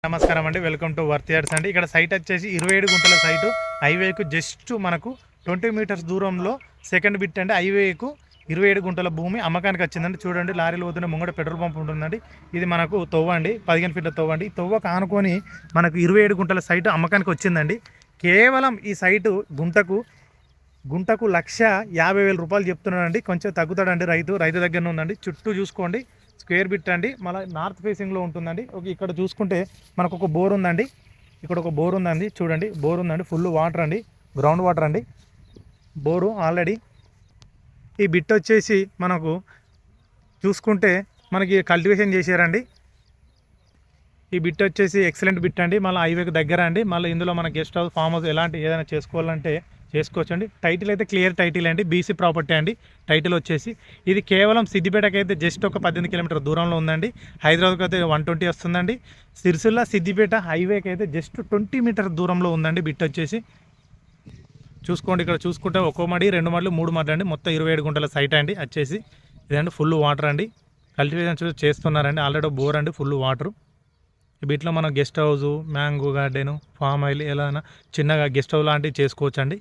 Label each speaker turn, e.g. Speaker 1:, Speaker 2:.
Speaker 1: నమస్కారం అండి, welcome to worth yards అండి. ఇక్కడ సైట్ వచ్చేసి 27 గుంటల సైటు. హైవేకు జస్ట్ మనకు 20 మీటర్స్ దూరంలో సెకండ్ బిట్ అండి. హైవేకు 27 గుంటల భూమి అమ్మకానికి వచ్చిందండి. చూడండి, లారీలు పోతున్న ముంగడ పెట్రోల్ పంప్ ఉంటుందండి. ఇది మనకు తొవ్వ అండి, 15 ఫీట్ల తొవ్వ అండి. ఈ తొవ్వ కానుకొని మనకు 27 గుంటల సైటు అమ్మకానికి వచ్చిందండి. కేవలం ఈ సైటు గుంటకు 1,50,000 రూపాయలు చెప్తున్నాడండి. కొంచెం తగ్గుతాడండి రైతు దగ్గర ఉందండి. చుట్టూ చూసుకోండి, స్క్వేర్ బిట్ అండి. మళ్ళీ నార్త్ ఫేసింగ్లో ఉంటుందండి. ఇక్కడ చూసుకుంటే మనకు ఒక బోర్ ఉందండి. ఇక్కడ ఒక బోర్ ఉందండి, చూడండి బోర్ ఉందండి. ఫుల్ వాటర్ అండి, గ్రౌండ్ వాటర్ అండి బోరు ఆల్రెడీ. ఈ బిట్ వచ్చేసి మనకు చూసుకుంటే మనకి కల్టివేషన్ చేశారండి. ఈ బిట్ వచ్చేసి ఎక్సలెంట్ బిట్ అండి. మళ్ళీ హైవేకి దగ్గర అండి. మళ్ళీ ఇందులో మన గెస్ట్ హౌస్, ఫామ్ హౌస్ ఎలాంటి ఏదైనా చేసుకోవాలంటే చేసుకోవచ్చండి. టైటిల్ అయితే క్లియర్ టైటిల్ అండి, బీసీ ప్రాపర్టీ అండి. టైటిల్ వచ్చేసి ఇది కేవలం సిద్దిపేటకి అయితే జస్ట్ ఒక 18 కిలోమీటర్ దూరంలో ఉందండి. హైదరాబాద్కి అయితే 120 వస్తుందండి. సిరిసిల్ల సిద్దిపేట హైవేకి అయితే జస్ట్ 20 మీటర్ దూరంలో ఉందండి బిట్ వచ్చేసి. చూసుకోండి, ఇక్కడ చూసుకుంటే ఒక్కో మడి, 2 మడులు, 3 మడులు అండి. మొత్తం 27 గుంటల సైట్ అండి వచ్చేసి. ఇదండి ఫుల్ వాటర్ అండి. కల్టివేషన్ చేస్తున్నారండి, ఆల్రెడీ బోర్ అండి, ఫుల్ వాటర్. వీటిలో మనం guest house, mango garden, palm oil, ఎలా చిన్నగా గెస్ట్ హౌస్ లాంటివి చేసుకోవచ్చు అండి.